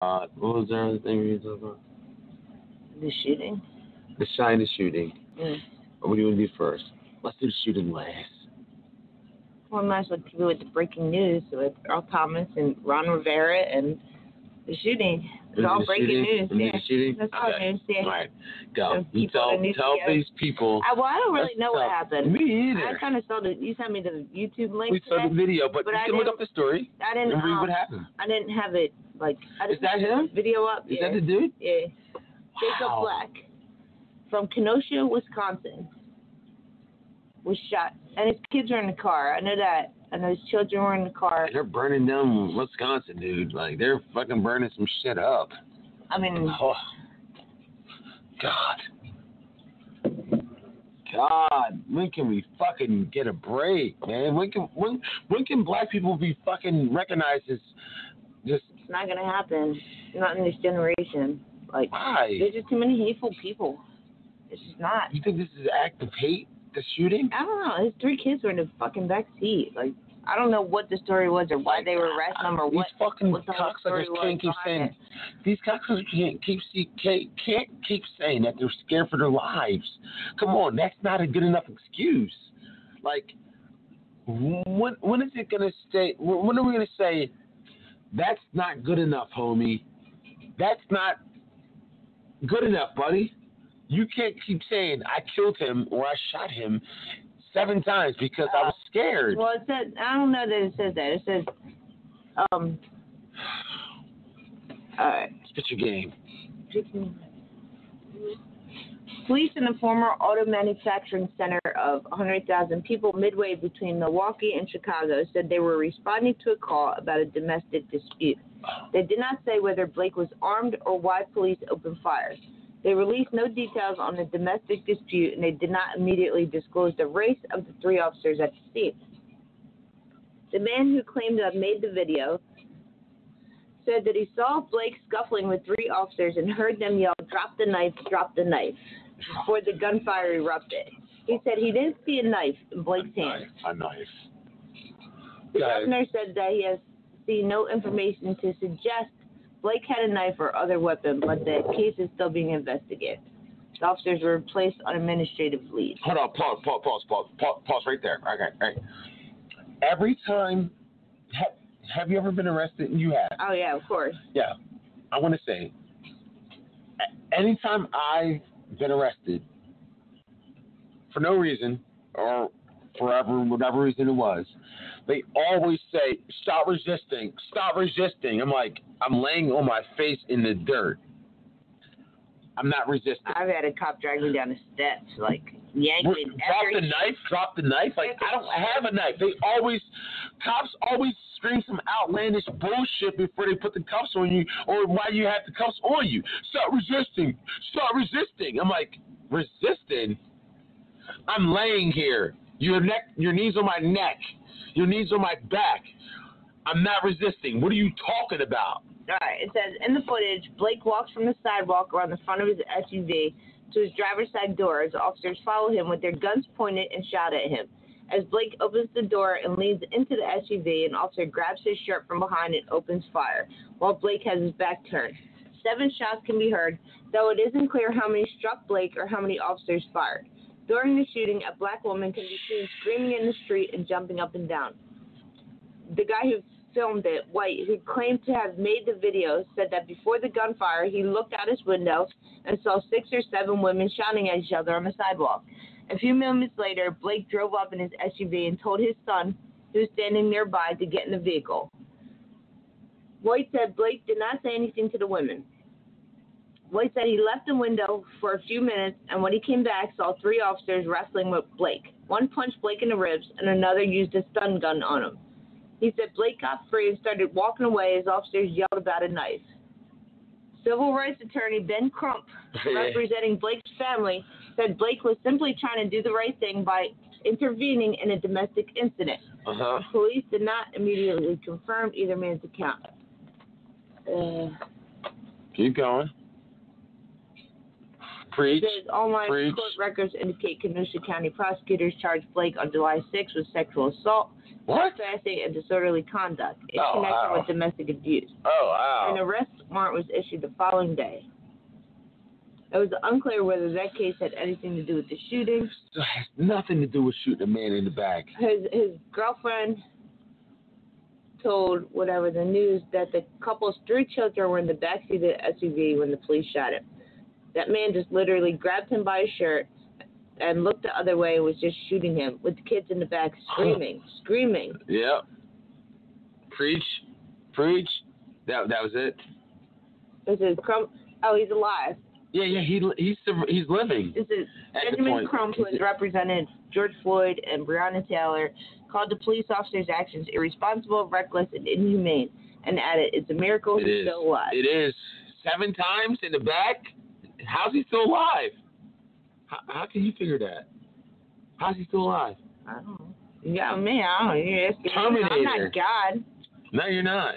What was the other thing you were talking about? The shooting. The shooting. Mm. What do you want to do first? Let's do the shooting last. Well, I might as well keep it with the breaking news with Earl Thomas and Ron Rivera and the shooting. It's all breaking news. Yeah. The shooting? That's all news. Yeah. All right, go. So You tell these people. Well, I don't really know what happened. Me either. I kind of saw you sent me the YouTube link. We saw the video, but you can look up the story. I didn't and read what happened. I didn't have it Is that him? Video up. Is that the dude? Yeah. Jacob Black from Kenosha, Wisconsin, was shot, and his kids were in the car. I know that. And those children were in the car. They're burning down Wisconsin, dude. Like, they're fucking burning some shit up. I mean... Oh. God. When can we fucking get a break, man? When can black people be fucking recognized as just... It's not going to happen. Not in this generation. Like, why? There's just too many hateful people. It's just not. You think this is an act of hate? The shooting? I don't know. His 3 kids were in the fucking back seat. Like, I don't know what the story was or why they were arresting them or what. These fucking what the cocksuckers can't keep saying. These cocksuckers can't keep saying that they're scared for their lives. Come on, that's not a good enough excuse. Like, when is it gonna stay? When are we gonna say that's not good enough, homie? That's not good enough, buddy. You can't keep saying I killed him or I shot him 7 times because I was scared. Well, it says, I don't know that it says that. It says, Spit your game. Police in the former auto manufacturing center of 100,000 people midway between Milwaukee and Chicago said they were responding to a call about a domestic dispute. They did not say whether Blake was armed or why police opened fire. They released no details on the domestic dispute, and they did not immediately disclose the race of the 3 officers at the scene. The man who claimed to have made the video said that he saw Blake scuffling with 3 officers and heard them yell, "Drop the knife, drop the knife," before the gunfire erupted. He said he didn't see a knife in Blake's hand. A knife. The governor said that he has seen no information to suggest Blake had a knife or other weapon, but the case is still being investigated. The officers were placed on administrative leave. Hold on, pause right there. Okay, right. Every time, have you ever been arrested? You have. Oh, yeah, of course. Yeah. I want to say, anytime I've been arrested, for no reason, or forever, whatever reason it was, they always say, stop resisting, stop resisting. I'm like, I'm laying on my face in the dirt. I'm not resisting. I've had a cop drag me down the steps, like, yank me. Drop the knife. Like, I don't have a knife. Cops always scream some outlandish bullshit before they put the cuffs on you, or why you have the cuffs on you. Stop resisting. Stop resisting. I'm like, resisting? I'm laying here. Your knees on my neck. Your knees on my back. I'm not resisting. What are you talking about? All right. It says, in the footage, Blake walks from the sidewalk around the front of his SUV to his driver's side door as officers follow him with their guns pointed and shout at him. As Blake opens the door and leans into the SUV, an officer grabs his shirt from behind and opens fire, while Blake has his back turned. 7 shots can be heard, though it isn't clear how many struck Blake or how many officers fired. During the shooting, a black woman can be seen screaming in the street and jumping up and down. The guy who filmed it, White, who claimed to have made the video, said that before the gunfire, he looked out his window and saw 6 or 7 women shouting at each other on the sidewalk. A few moments later, Blake drove up in his SUV and told his son, who was standing nearby, to get in the vehicle. White said Blake did not say anything to the women. White said he left the window for a few minutes, and when he came back, saw 3 officers wrestling with Blake. One punched Blake in the ribs, and another used a stun gun on him. He said Blake got free and started walking away as officers yelled about a knife. Civil rights attorney Ben Crump, representing Blake's family, said Blake was simply trying to do the right thing by intervening in a domestic incident. Police did not immediately confirm either man's account. Keep going. Preach. Online court records indicate Kenosha County prosecutors charged Blake on July 6th with sexual assault. What? trespassing, and disorderly conduct in connection wow. with domestic abuse. Oh, wow. An arrest warrant was issued the following day. It was unclear whether that case had anything to do with the shooting. It has nothing to do with shooting a man in the back. His girlfriend told the news that the couple's 3 children were in the backseat of the SUV when the police shot him. That man just literally grabbed him by his shirt and looked the other way and was just shooting him with the kids in the back screaming. Yeah. Preach. That was it. This is Crump. Oh, he's alive. Yeah, he's living. This is Benjamin Crump, who has represented George Floyd and Breonna Taylor, called the police officer's actions irresponsible, reckless, and inhumane, and added, "It's a miracle he's still alive." It is. 7 times in the back? How's he still alive? How can you figure that? How's he still alive? I don't know. You got me. I don't know. You're asking Terminator. me. I'm not God. No, you're not.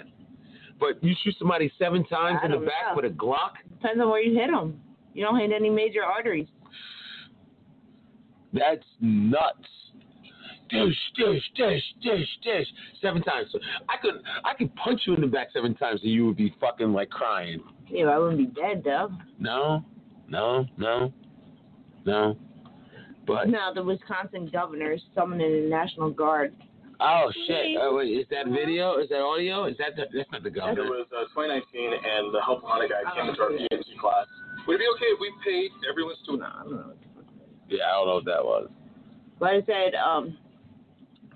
But you shoot somebody 7 times in the back with a Glock? Depends on where you hit them. You don't hit any major arteries. That's nuts. Dish. 7 times. So I could punch you in the back 7 times and you would be fucking like crying. Yeah, I wouldn't be dead though. No. But now the Wisconsin governor is summoning the National Guard. Oh shit! Wait, is that video? Is that audio? That's not the governor. It was 2019, and the Help Wanted guy came into our PhD class. Would it be okay if we paid everyone's student? No, I don't know. Yeah, I don't know what that was. But it said,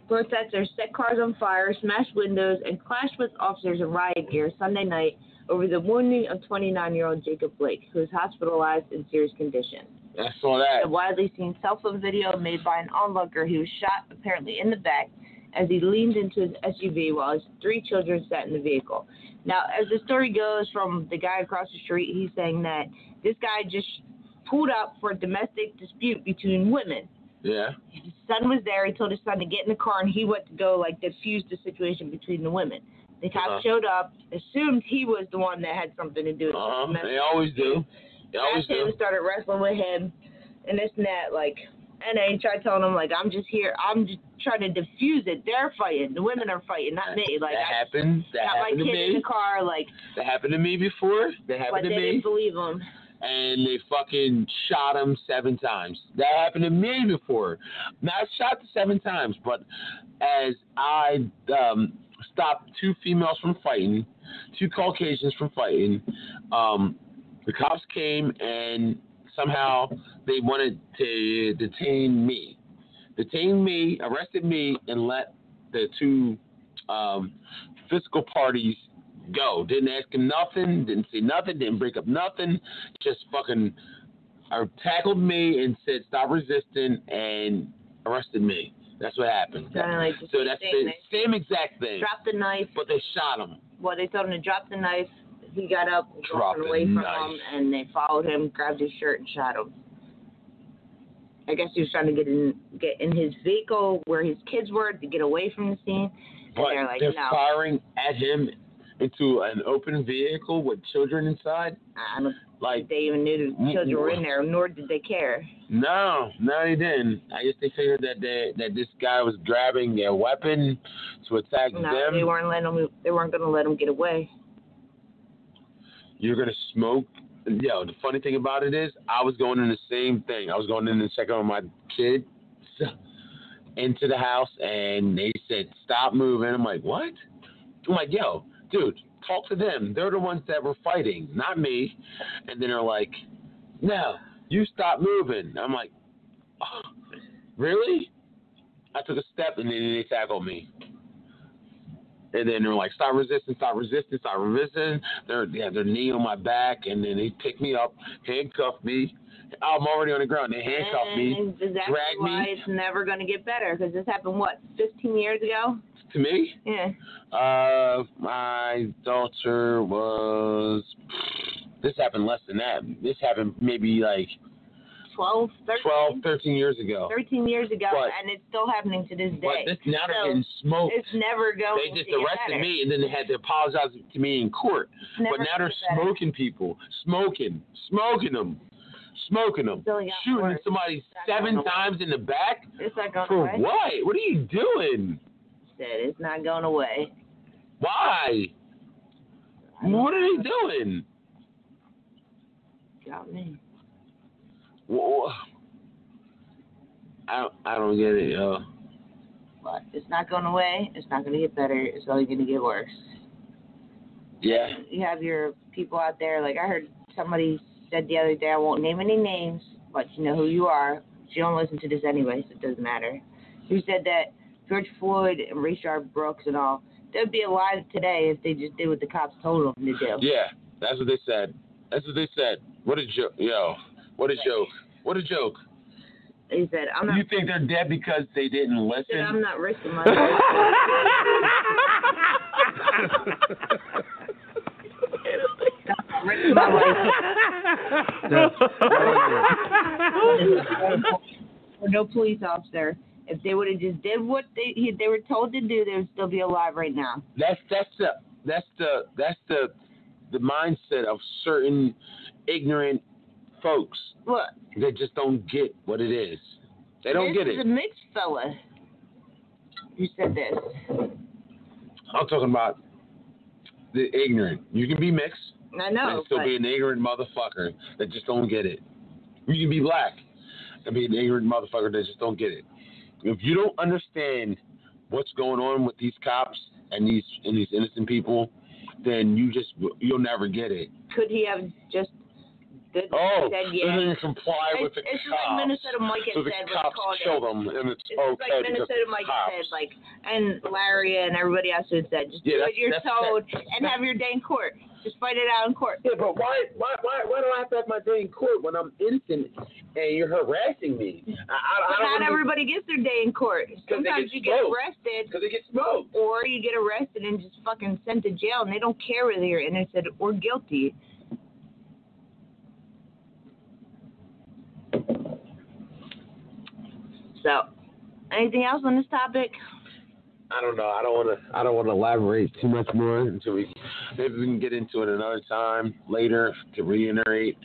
protesters set cars on fire, smashed windows, and clashed with officers in riot gear Sunday night over the wounding of 29-year-old Jacob Blake, who is hospitalized in serious condition. I saw that. A widely seen cell phone video made by an onlooker who was shot apparently in the back as he leaned into his SUV while his 3 children sat in the vehicle. Now, as the story goes from the guy across the street, he's saying that this guy just pulled up for a domestic dispute between women. Yeah. His son was there. He told his son to get in the car, and he went to go, diffuse the situation between the women. The cops showed up, assumed he was the one that had something to do with it. They always do. Started wrestling with him, and this and that, and then he tried telling him, I'm just here. I'm just trying to diffuse it. They're fighting. The women are fighting, not me. That happened. That happened to me. Got my kid in the car, That happened to me before. That happened to me. But they didn't believe him. And they fucking shot him 7 times. That happened to me before. Not shot 7 times, but as I stopped 2 females from fighting, 2 Caucasians from fighting, the cops came and somehow they wanted to detain me, arrested me, and let the 2 physical parties go. Didn't ask him nothing, didn't say nothing, didn't break up nothing, just fucking tackled me and said stop resisting and arrested me. That's what happened. So that's the same exact thing. Dropped the knife. But they shot him. Well, they told him to drop the knife. He got up, walked away from him, and they followed him, grabbed his shirt, and shot him. I guess he was trying to get in his vehicle where his kids were to get away from the scene. And they're firing at him into an open vehicle with children inside? I don't think they even knew the children were in there, nor did they care. No, they didn't. I guess they figured that this guy was grabbing a weapon to attack them. No, they weren't going to let him get away. You're going to smoke? Yo, the funny thing about it is, I was going in the same thing. I was going in to check on my kid into the house, and they said, stop moving. I'm like, what? I'm like, yo, dude, talk to them. They're the ones that were fighting, not me. And then they're like, no, you stop moving. I'm like, oh, really? I took a step, and then they tackled me. And then they're like, stop resisting. They're knee on my back, and then they pick me up, handcuff me. I'm already on the ground. They handcuffed me, dragged me. It's never going to get better, because this happened, 15 years ago? To me? Yeah. My daughter was... This happened less than that. This happened maybe 12, 13 years ago. 13 years ago, and it's still happening to this day. But now they're getting smoked. It's never going to They just arrested me, and then they had to apologize to me in court. But now they're smoking people. Smoking them. Shooting somebody 7 times in the back? It's not going For away. what? What are you doing? said. It's not going away. Why? What are they doing? Got me. Well, I don't get it, yo. But it's not going away. It's not going to get better. It's only going to get worse. Yeah. You have your people out there. Like I heard somebody said the other day, I won't name any names, but you know who you are. You don't listen to this anyway, so it doesn't matter. Who said that George Floyd and Rayshard Brooks and all, they'd be alive today if they just did what the cops told them to do. Yeah, that's what they said. That's what they said. What a joke. Yo, what a joke. What a joke. He said, I'm not. You think they're dead because they didn't listen? He said, I'm not risking my life. Risking my life. For no police officer. If they would have just did what they were told to do, they would still be alive right now. That's the mindset of certain ignorant folks. What? They just don't get what it is. They don't get it. This is a mixed fella. You said this. I'm talking about the ignorant. You can be mixed. I know. And still be an ignorant motherfucker that just don't get it. You can be black and be an ignorant motherfucker that just don't get it. If you don't understand what's going on with these cops and these innocent people, then you'll never get it. Could he have just said yes? Doesn't comply with the it's cops. It's like Minnesota Mike had so the said. Cops kill them, and it's okay. Like Minnesota Mike said, like, and Larry and everybody else had said, just do what you're told and have your day in court. Just fight it out in court. Yeah, but why do I have to have my day in court when I'm innocent and you're harassing me? Not everybody gets their day in court. Sometimes you get arrested. Because they get smoked. Or you get arrested and just fucking sent to jail, and they don't care whether you're innocent or guilty. So, anything else on this topic? I don't know. I don't want to elaborate too much more until maybe we can get into it another time later to reiterate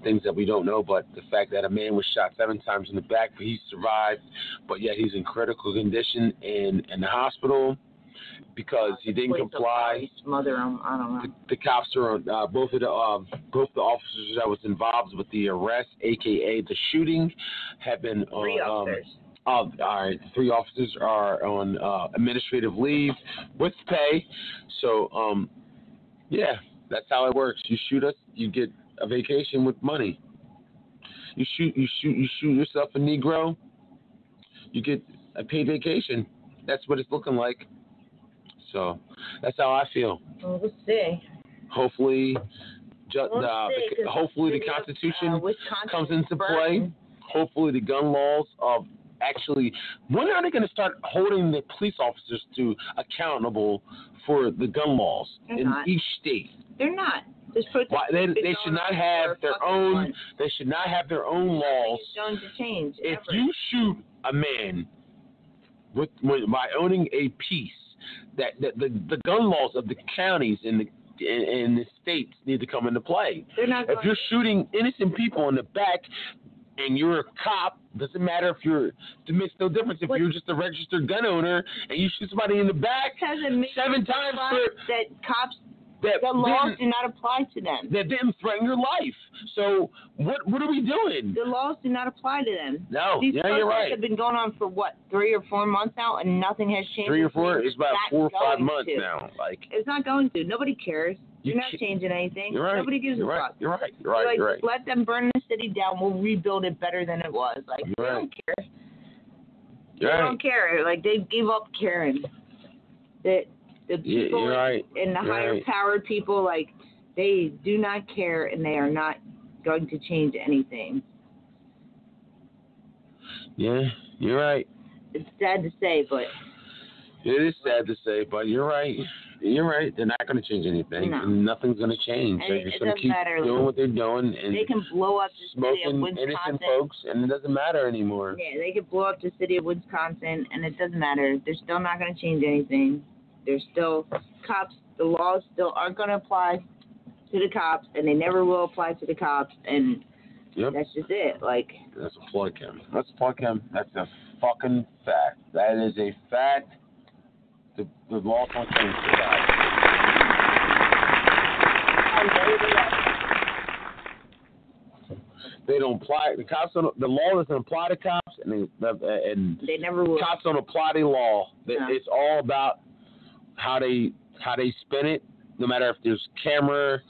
things that we don't know. But the fact that a man was shot 7 times in the back, but he survived, but yet he's in critical condition in the hospital because he didn't comply. Smother him. I don't know. The cops are on both the officers that was involved with the arrest, aka the shooting, have been 3 officers. All right, 3 officers are on administrative leave with pay. So, yeah, that's how it works. You shoot us, you get a vacation with money. You shoot yourself a Negro, you get a paid vacation. That's what it's looking like. So that's how I feel. Well, we'll see. Hopefully, hopefully the Constitution comes into play. Hopefully the gun laws of actually, when are they going to start holding the police officers accountable for the gun laws each state? They're not. They should not have their own. They should not have their own laws. Going to change. If you shoot a man by owning a piece, that the gun laws of the counties and the states need to come into play. They're not. If you're shooting innocent people in the back, and you're a cop, doesn't matter if it makes no difference if you're just a registered gun owner and you shoot somebody in the back 7 times that cops, the laws do not apply to them. That didn't threaten your life. So what are we doing? The laws do not apply to them. No, you're right. Have been going on for what, 3 or 4 months now, and nothing has changed. 3 or 4? It's about 4 or 5 months now. Like it's not going to. Nobody cares. You're not changing anything. You're right. Nobody gives a fuck. You're right. Let them burn the city down. We'll rebuild it better than it was. Like they don't care. They don't care. Like they gave up caring. The people and the higher powered people, like they do not care, and they are not going to change anything. Yeah, you're right. It's sad to say, but it is sad to say, but you're right. You're right. They're not going to change anything. No. And nothing's going to change. They're just going to keep doing what they're doing. And they can blow up the city of Wisconsin. Innocent folks, and it doesn't matter anymore. Yeah, they can blow up the city of Wisconsin, and it doesn't matter. They're still not going to change anything. There's still cops. The laws still aren't going to apply to the cops, and they never will apply to the cops. And that's just it. Like that's a plug, Kim. That's a plug, Kim. That's a fucking fact. That is a fact. The law won't change the guy. They don't apply. The cops don't. The law doesn't apply to cops, and they never will. Cops don't apply the law. No. It's all about how they spin it. No matter if there's camera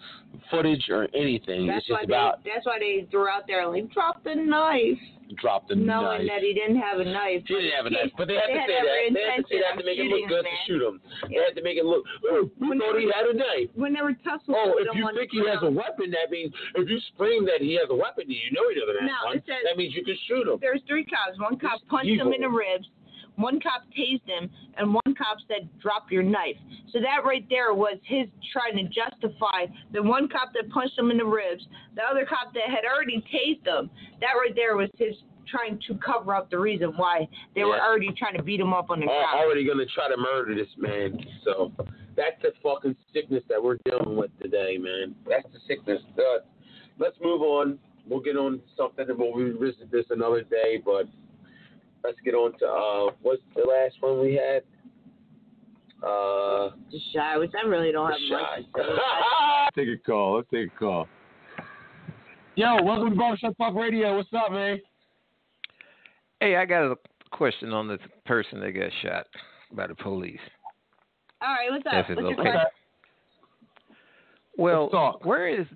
footage or anything, it's just about. That's why they threw out there like drop the knife. Knowing that he didn't have a knife. He didn't have a knife, but they had to say that. They had to say that to make it look good to shoot him. They had to make it look. Oh, we thought he had a knife. When they were tussling. Oh, if you think he has a weapon, that means if you scream that he has a weapon, you know he doesn't have one. That means you can shoot him. There's 3 cops. One cop punched him in the ribs. One cop tased him, and one cop said, drop your knife. So that right there was his trying to justify the one cop that punched him in the ribs, the other cop that had already tased him. That right there was his trying to cover up the reason why they were already trying to beat him up on the ground. Already going to try to murder this man. So that's the fucking sickness that we're dealing with today, man. That's the sickness. Let's move on. We'll get on to something, and we'll revisit this another day, but let's get on to, what's the last one we had? The Shy, which I really don't have much to say. Let's take a call. Yo, welcome to Barbershop Talk Radio. What's up, man? Hey, I got a question on this person that got shot by the police. All right, what's up? What's your question? Well, where is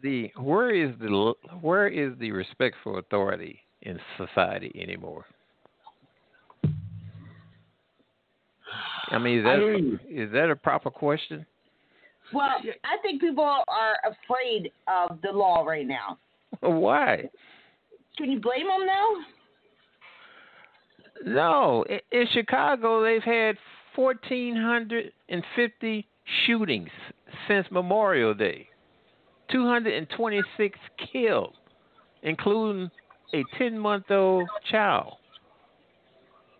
the respect for authority in society anymore? I mean, is that a proper question? Well, I think people are afraid of the law right now. Why? Can you blame them now? No. In Chicago, they've had 1,450 shootings since Memorial Day. 226 killed, including a 10-month-old child.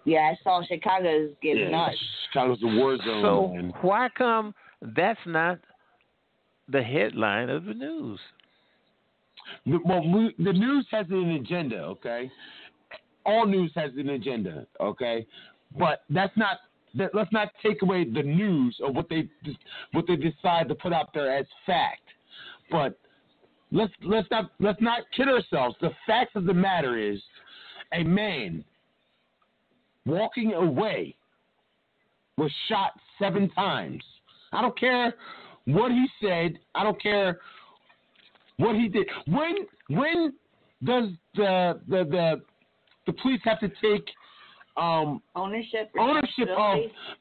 Yeah, I saw Chicago's getting nuts. Chicago's a war zone. So why come that's not the headline of the news? Well, the news has an agenda, okay? All news has an agenda, okay? But let's not take away the news or what they decide to put out there as fact. But let's not kid ourselves. The fact of the matter is, a man walking away was shot 7 times. I don't care what he said. I don't care what he did. When does the police have to take ownership of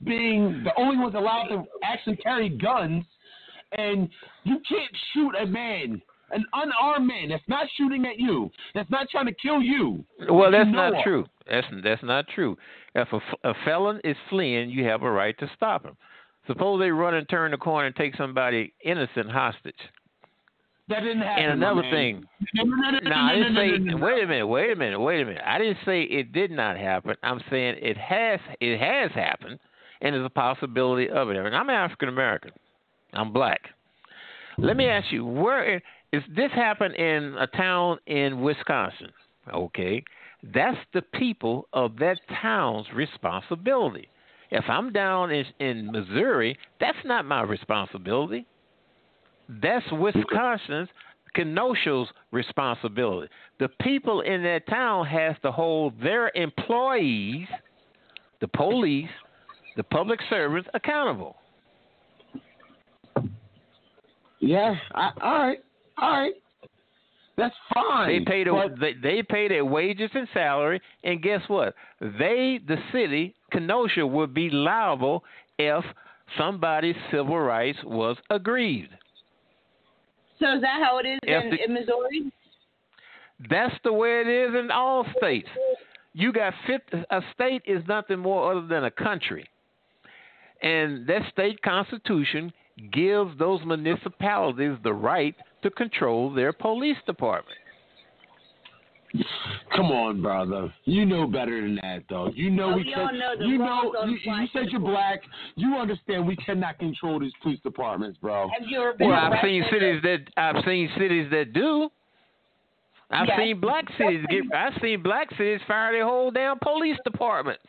being the only ones allowed to actually carry guns? And you can't shoot a man, an unarmed man that's not shooting at you, that's not trying to kill you. Well, that's not true. That's not true. If a felon is fleeing, you have a right to stop him. Suppose they run and turn the corner and take somebody innocent hostage. That didn't happen. And another thing. I didn't say. Wait a minute. I didn't say it did not happen. I'm saying it has happened, and there's a possibility of it. And I'm African American. I'm black. Let me ask you, where is this happened in a town in Wisconsin? Okay, that's the people of that town's responsibility. If I'm down in Missouri, that's not my responsibility. That's Wisconsin's, Kenosha's responsibility. The people in that town has to hold their employees, the police, the public servants, accountable. Yeah, all right. That's fine. They pay their wages and salary, and guess what? The city, Kenosha, would be liable if somebody's civil rights was aggrieved. So is that how it is in Missouri? That's the way it is in all states. You got a state is nothing more other than a country, and that state constitution gives those municipalities the right to control their police department. Come on, brother. You know better than that, though. You know you said you're black. You understand we cannot control these police departments, bro. Have you ever been I've seen cities that do. I've seen black cities fire their whole damn police department.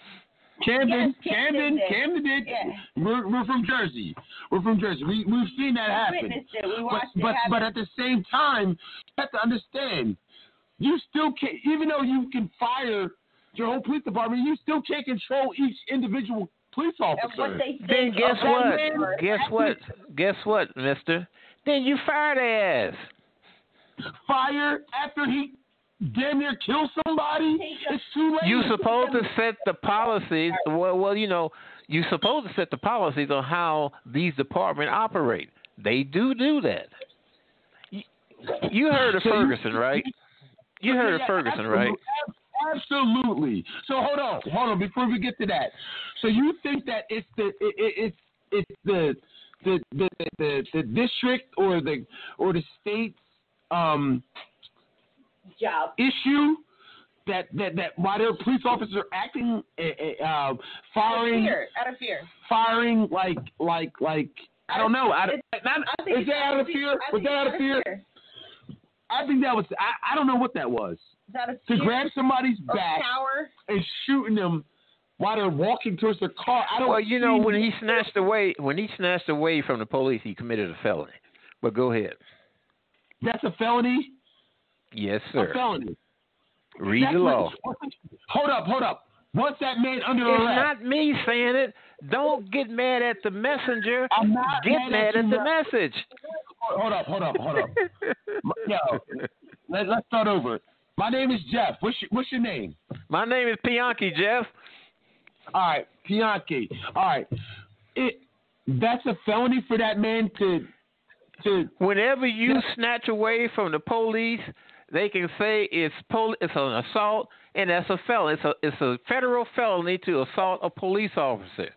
Camden did. Yeah. We're from Jersey. We've seen that happen. Witnessed it. We watched it happen. But at the same time, you have to understand, you still can't, even though you can fire your whole police department, you still can't control each individual police officer. Then guess what, mister? Then you fire their ass. Fire after he damn near kill somebody? It's too late. You're supposed to set the policies. Well, you're supposed to set the policies on how these departments operate. They do that. You heard of Ferguson, right? You heard of Ferguson, right? Absolutely. So hold on. Before we get to that, so you think that it's the district or the state's job issue that why their police officers are acting firing out of fear, firing like I don't know. Is that out of fear? Was that out of fear? I think that was. I don't know what that was. To grab somebody's back and shooting them while they're walking towards their car. When he snatched away from the police, he committed a felony. But go ahead. That's a felony? Yes, sir. A felony. Read the law. Hold up. Once that man under arrest. It's not me saying it. Don't get mad at the messenger. I'm not get mad at the message. Hold up. Yo, let's start over. My name is Jeff. What's your name? My name is Pianki, Jeff. All right, Pianki. All right. That's a felony for that man to. Whenever you snatch away from the police, they can say it's an assault, and that's a felony. It's a federal felony to assault a police officer.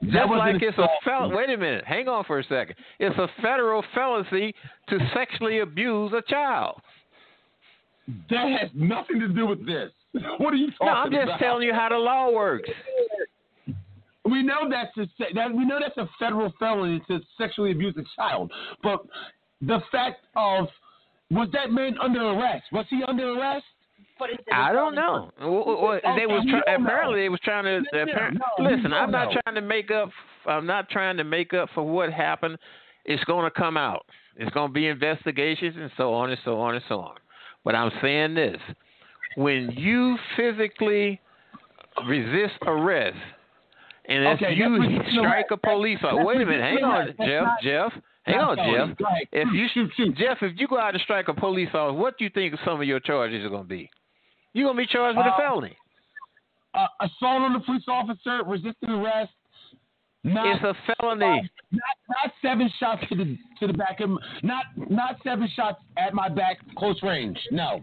Just like it's a felony. Wait a minute. Hang on for a second. It's a federal felony to sexually abuse a child. That has nothing to do with this. What are you talking about? No, I'm just telling you how the law works. We know that's a federal felony to sexually abuse a child. But the fact of, was that man under arrest? Was he under arrest? I don't know. Apparently they was trying to. Listen, I'm not trying to make up. I'm not trying to make up for what happened. It's going to come out. It's going to be investigations and so on and so on and so on. But I'm saying this: when you physically resist arrest, and if you strike a police officer, wait a minute, hang on, Jeff. Hang on, Jeff. If you go out and strike a police officer, what do you think some of your charges are going to be? You're going to be charged with a felony. Assault on the police officer, resisting arrest. It's a felony. Not 7 shots to the back of not 7 shots at my back, close range. No.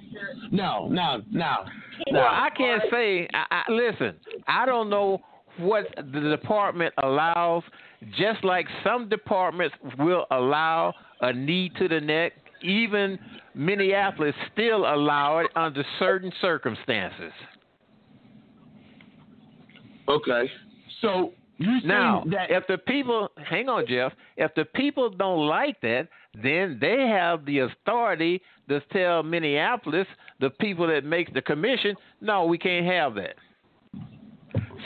Well, I can't say. Listen, I don't know what the department allows. Just like some departments will allow a knee to the neck, even Minneapolis still allow it under certain circumstances. Okay. So you now, that if the people, hang on, Jeff, if the people don't like that, then they have the authority to tell Minneapolis, the people that make the commission, no, we can't have that.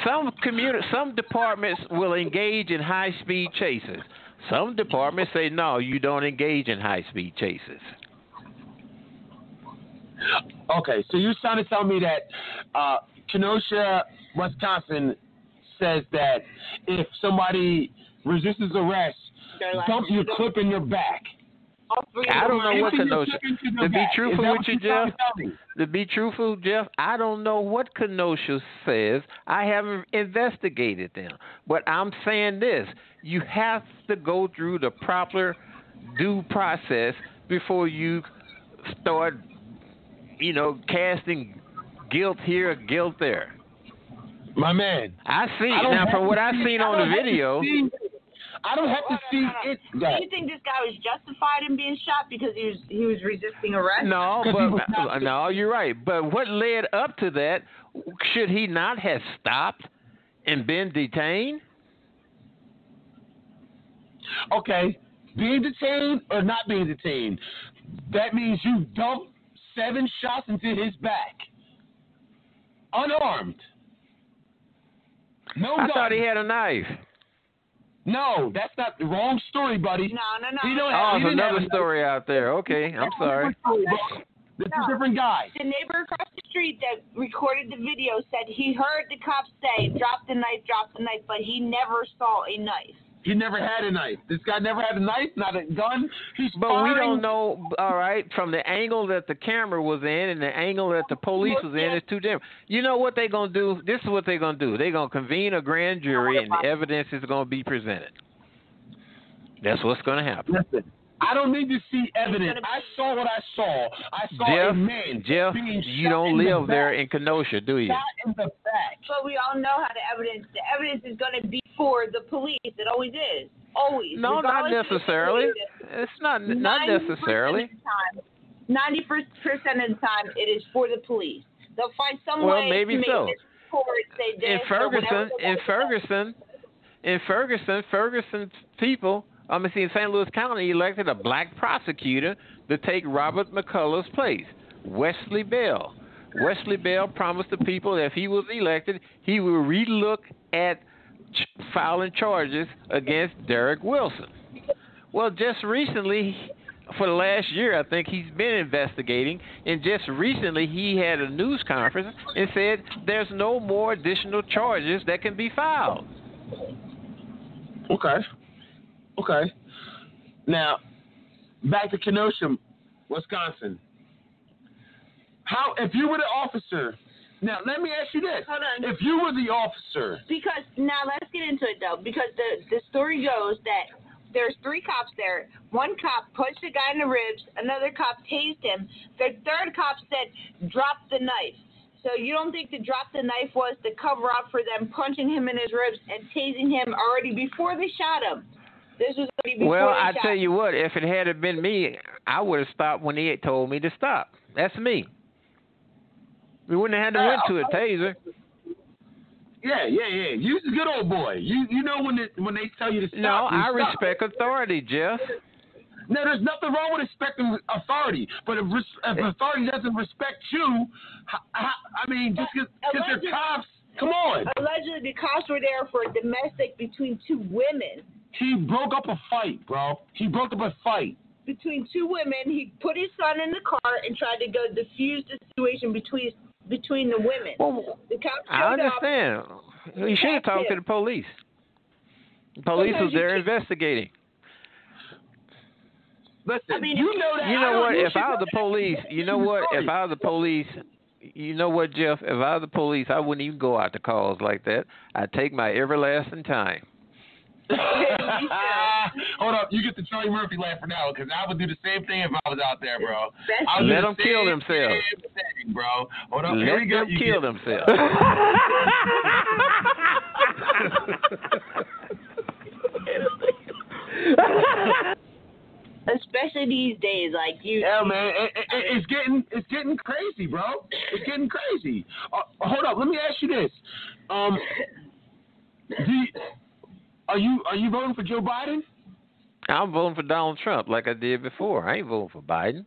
Some departments will engage in high-speed chases. Some departments say, no, you don't engage in high-speed chases. Okay, so you're trying to tell me that Kenosha, Wisconsin says that if somebody resists arrest, dump your clip in your back. I don't know what Kenosha. To be truthful, Jeff, I don't know what Kenosha says. I haven't investigated them. But I'm saying this: you have to go through the proper due process before you start, casting guilt here, guilt there. My man, I see. Now, from what I've seen on the video. I don't have to see it. Do you think this guy was justified in being shot because he was resisting arrest? No, you're right. But what led up to that? Should he not have stopped and been detained? Okay, being detained or not being detained, that means you dumped 7 shots into his back, unarmed. No I gun. thought he had a knife. No, that's not the wrong story, buddy. No. It's another story out there. Okay, I'm sorry. This is a different guy. The neighbor across the street that recorded the video said he heard the cops say, drop the knife, but he never saw a knife. He never had a knife. This guy never had a knife, not a gun. But we don't know, all right, from the angle that the camera was in and the angle that the police was in, it's two different. You know what they're going to do? This is what they're going to do. They're going to convene a grand jury and the evidence is going to be presented. That's what's going to happen. Listen, I don't need to see evidence. I saw what I saw. I saw a man being you shot don't in the live there in Kenosha, do you? Shot in the back. But we all know how the evidence is going to be for the police. It always is. Always. No, not necessarily. It's not necessarily. 90% of the time, it is for the police. They'll find some way well, maybe to make so. this court say this in Ferguson people, in St. Louis County elected a black prosecutor to take Robert McCullough's place, Wesley Bell. Wesley Bell promised the people that if he was elected, he would relook at filing charges against Derek Wilson. Well, just recently, for the last year, I think he's been investigating, and just recently he had a news conference and said there's no more additional charges that can be filed. Okay. Now, back to Kenosha, Wisconsin. How, if you were the officer, now let me ask you this. Hold on. If you were the officer. Because, now let's get into it though, because the story goes that there's 3 cops there. One cop punched the guy in the ribs, another cop tased him, the third cop said, drop the knife. So you don't think the drop the knife was the cover up for them punching him in his ribs and tasing him already before they shot him? This was already before well, they I shot tell him. you what, if it had been me, I would have stopped when he had told me to stop. That's me. We wouldn't have had to went to a taser. Yeah. You're a good old boy. You know when they tell you to stop. No, I stop. respect authority, Jeff. No, there's nothing wrong with respecting authority. But if authority doesn't respect you, just because they're cops, come on. Allegedly, the cops were there for a domestic between 2 women. He broke up a fight, bro. He broke up a fight. Between 2 women, he put his son in the car and tried to go diffuse the situation between the women. Well, the cops I understand. You should have talked to the police. The police was there investigating. Listen, you know that. You know what? If I was the police, you know what, Jeff? If I was the police, I wouldn't even go out to calls like that. I'd take my everlasting time. Hold up, you get the Charlie Murphy laugh for now, because I would do the same thing if I was out there, bro. Let them kill themselves. Bro. Hold up, Let them kill themselves. Especially these days, like you. Yeah, man, it's getting crazy, bro. It's getting crazy. Hold up, let me ask you this. Are you voting for Joe Biden? I'm voting for Donald Trump like I did before. I ain't voting for Biden.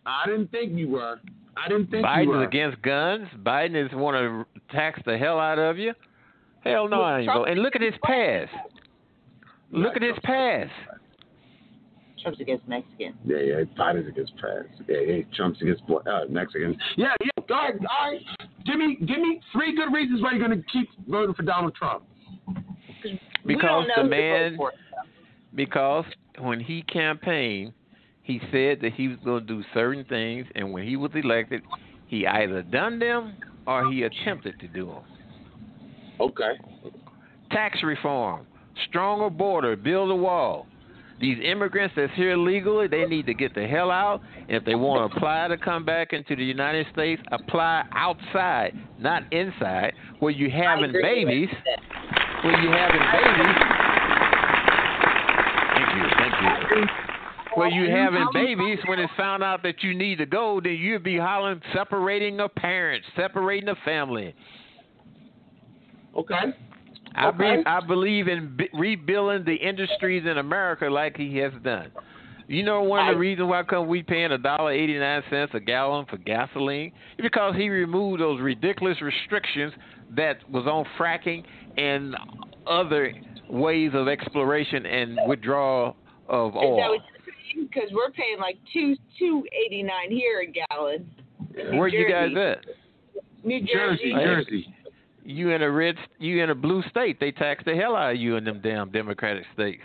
I didn't think you were. Biden's against guns. Biden is want to tax the hell out of you. Hell no, I ain't voting. And look at his past. Look at his past. Trump's against Mexican. Yeah, Biden's against past. Yeah, Trump's against Mexicans. Yeah. All right. Give me 3 good reasons why you're going to keep voting for Donald Trump. Because because when he campaigned, he said that he was going to do certain things, and when he was elected, he either done them or he attempted to do them. Okay. Tax reform, stronger border, build a wall. These immigrants that's here legally, they need to get the hell out. And if they want to apply to come back into the United States, apply outside, not inside, where you having babies. Thank you. Where you having babies, when it's found out that you need to go, then you'll be hollering, separating a parent, separating a family. Okay. I believe in rebuilding the industries in America like he has done. You know one of the reasons why come we paying $1.89 a gallon for gasoline? It's because he removed those ridiculous restrictions that was on fracking and other ways of exploration and withdrawal of oil. Because we're paying like $2.89 here a gallon. Where you guys at? New Jersey. Jersey. You in a blue state. They tax the hell out of you in them damn Democratic states.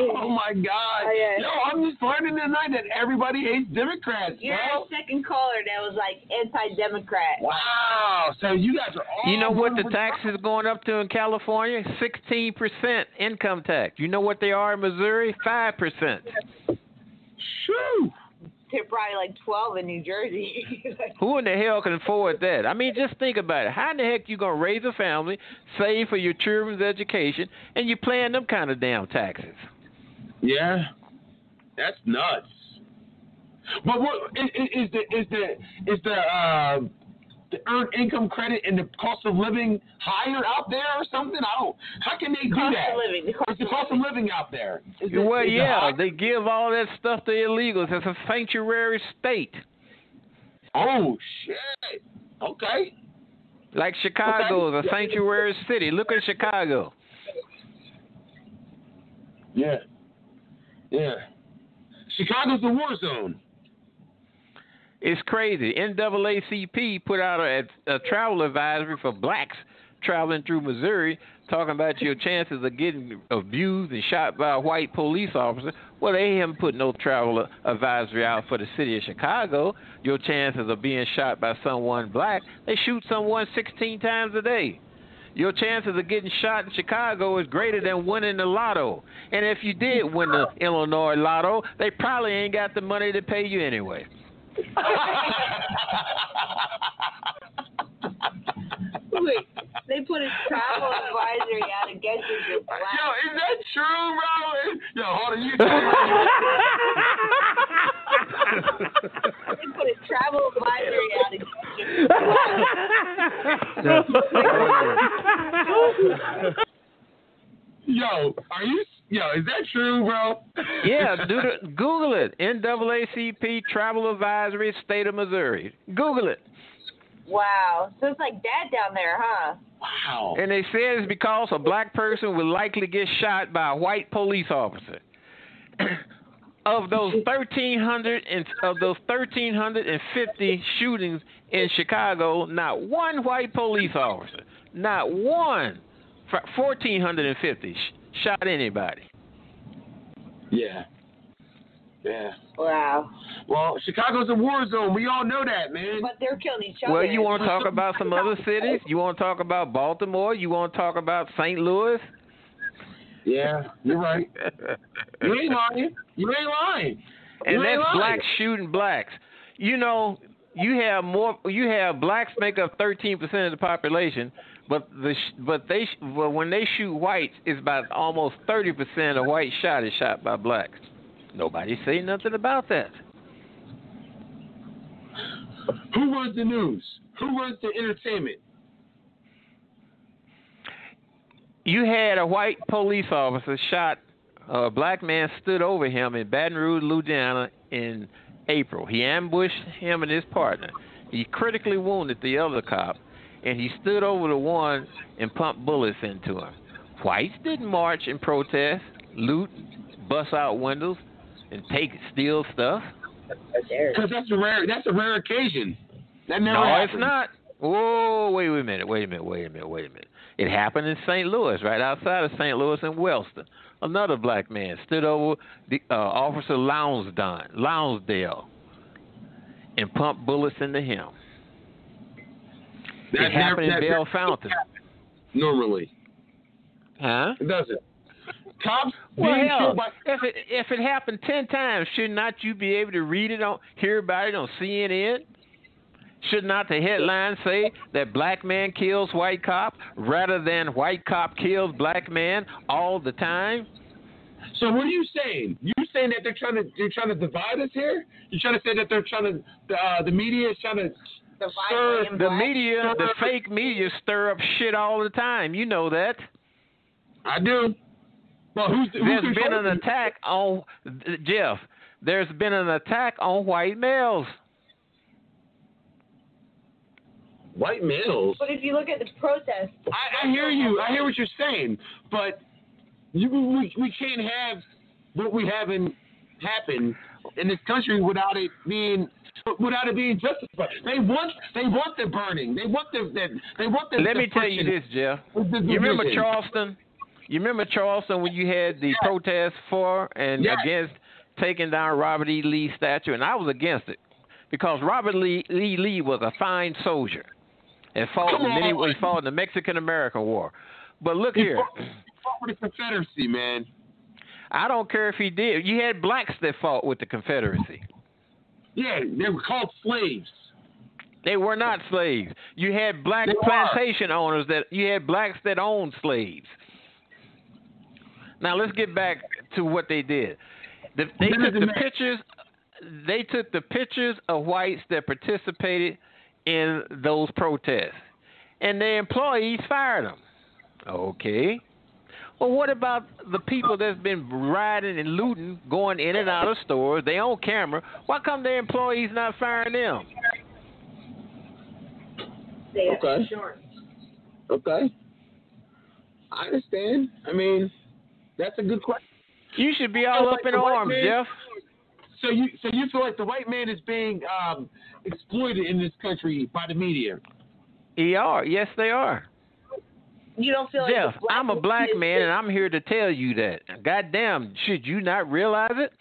Oh my God! Oh, yeah. Yo, I'm just learning tonight that everybody hates Democrats. You're the second caller that was like anti-Democrat. Wow! So you guys are all. You know what the tax is going up to in California? 16% income tax. You know what they are in Missouri? 5%. Shoo! They're probably like 12 in New Jersey. Who in the hell can afford that? I mean, just think about it. How in the heck you gonna raise a family, save for your children's education, and you paying them kind of damn taxes? Yeah, that's nuts. But what is the earned income credit and the cost of living higher out there or something? How can they do that? It's the cost of living out there. They give all that stuff to illegals. It's a sanctuary state. Oh, shit. Okay. Like Chicago is a sanctuary city. Look at Chicago. Yeah. Yeah. Chicago's a war zone. It's crazy. NAACP put out a travel advisory for blacks traveling through Missouri, talking about your chances of getting abused and shot by a white police officer. Well, they haven't put no travel advisory out for the city of Chicago. Your chances of being shot by someone black, they shoot someone 16 times a day. Your chances of getting shot in Chicago is greater than winning the lotto. And if you did win the Illinois lotto, they probably ain't got the money to pay you anyway. Wait, they put a travel advisory out against your black. Yo, is that true, bro? Yo, hold on, They put a travel advisory out against your Yo, is that true, bro? Yeah, Google it. NAACP Travel Advisory, State of Missouri. Google it. Wow. So it's like that down there, huh? Wow. And they say it's because a black person will likely get shot by a white police officer. Of those 1,350 shootings in Chicago, not one white police officer, not one. 1,450 shot anybody. Yeah. Yeah. Wow. Well, Chicago's a war zone. We all know that, man. But they're killing each other. Well, you want to talk about some other cities? You want to talk about Baltimore? You want to talk about St. Louis? Yeah, you're right. You ain't lying. And that's blacks shooting blacks. You know, you have blacks make up 13% of the population, but when they shoot whites, it's about almost 30% of white shot is shot by blacks. Nobody say nothing about that. Who runs the news? Who runs the entertainment? You had a white police officer shot. A black man stood over him in Baton Rouge, Louisiana in April. He ambushed him and his partner. He critically wounded the other cop, and he stood over the one and pumped bullets into him. Whites didn't march and protest, loot, bust out windows, and steal stuff. Because that's a rare occasion. That never happens. It's not. Whoa, wait a minute. It happened in St. Louis, right outside of St. Louis in Wellston. Another black man stood over the Officer Lonsdale and pumped bullets into him. It happened in Bell Fountain. Normally. Huh? It doesn't. Cops if it happened 10 times, should not you be able to hear about it on CNN? Should not the headline say that black man kills white cop rather than white cop kills black man all the time? So what are you saying? You saying that they're trying to divide us here? You trying to say that they're trying to the media is trying to stir the fake media stir up shit all the time. You know that. I do. Well, there's been an attack on Jeff. There's been an attack on white males. White males. But if you look at the protests, I hear you. I hear what you're saying, but we can't have what we haven't happened in this country without it being justified. They want the burning. They want the. Let me tell you this, Jeff. You remember Charleston? You remember Charleston when you had the protests for and against taking down Robert E. Lee's statue, and I was against it because Robert Lee was a fine soldier and fought in the Mexican-American War. But look here. He fought for the Confederacy, man. I don't care if he did. You had blacks that fought with the Confederacy. Yeah, they were called slaves. They were not slaves. You had black plantation owners you had blacks that owned slaves. Now let's get back to what they did. They took the pictures of whites that participated in those protests, and their employees fired them. Okay. Well, what about the people that's been rioting and looting, going in and out of stores? They on camera. Why come their employees not firing them? Okay. Okay. I understand. I mean, that's a good question. You should be all up in arms, Jeff. So you feel like the white man is being exploited in this country by the media? They are. Yes, they are. You don't feel like Jeff, I'm a black man, and I'm here to tell you that. Goddamn, should you not realize it?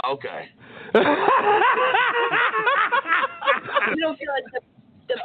Okay. You don't feel like the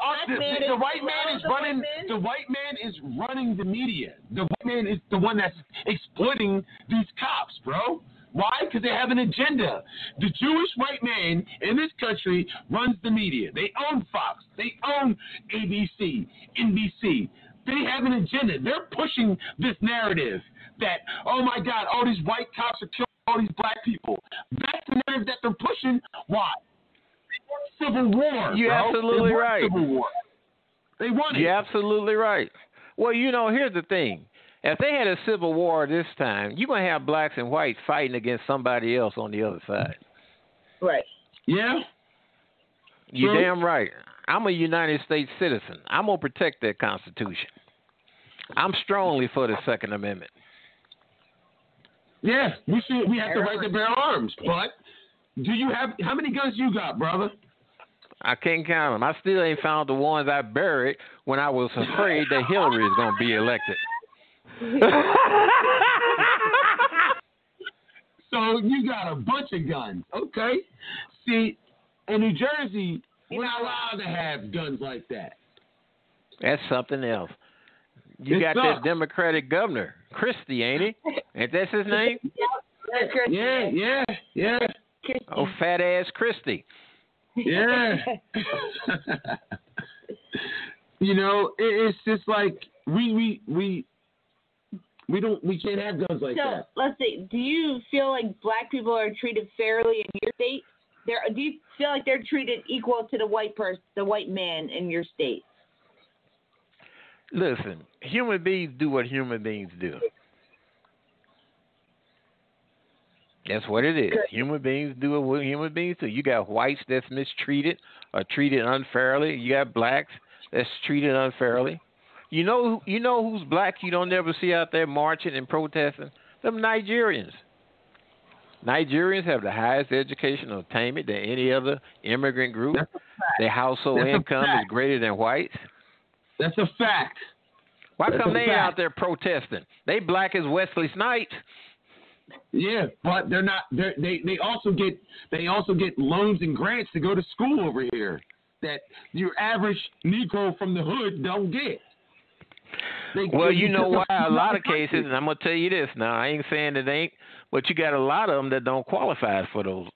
white man is running. The white man is running the media. The white man is the one that's exploiting these cops, bro. Why? Because they have an agenda. The Jewish white man in this country runs the media. They own Fox. They own ABC, NBC. They have an agenda. They're pushing this narrative that, oh my God, all these white cops are killing all these black people. That's the narrative that they're pushing. Why? They want civil war. You're absolutely right. Civil war. They want it. You're absolutely right. Well, here's the thing. If they had a civil war this time, you're going to have blacks and whites fighting against somebody else on the other side. Right. Yeah. You're damn right. I'm a United States citizen. I'm going to protect that Constitution. I'm strongly for the Second Amendment. Yeah, we have the right to bear arms. But how many guns you got, brother? I can't count them. I still ain't found the ones I buried when I was afraid that Hillary is going to be elected. So you got a bunch of guns. Okay. See, in New Jersey, we're not allowed to have guns like that. That's something else. You got that Democratic governor, Christie, ain't he? Ain't that his name? Yeah. Oh, fat ass Christie. Yeah. It's just like we can't have guns like that. So let's see. Do you feel like black people are treated fairly in your state? Do you feel like they're treated equal to the white man in your state? Listen, human beings do what human beings do. That's what it is. Good. Human beings do what human beings do. You got whites that's mistreated or treated unfairly. You got blacks that's treated unfairly. You know who's black you don't ever see out there marching and protesting? Them Nigerians. Nigerians have the highest educational attainment than any other immigrant group. Their household income is greater than whites. That's a fact. Why come they out there protesting? They black as Wesley Snipes. Yeah, but they're not. They also get loans and grants to go to school over here that your average Negro from the hood don't get. Well, you know why? A lot of cases, and I'm gonna tell you this. Now, I ain't saying it ain't, but you got a lot of them that don't qualify for those.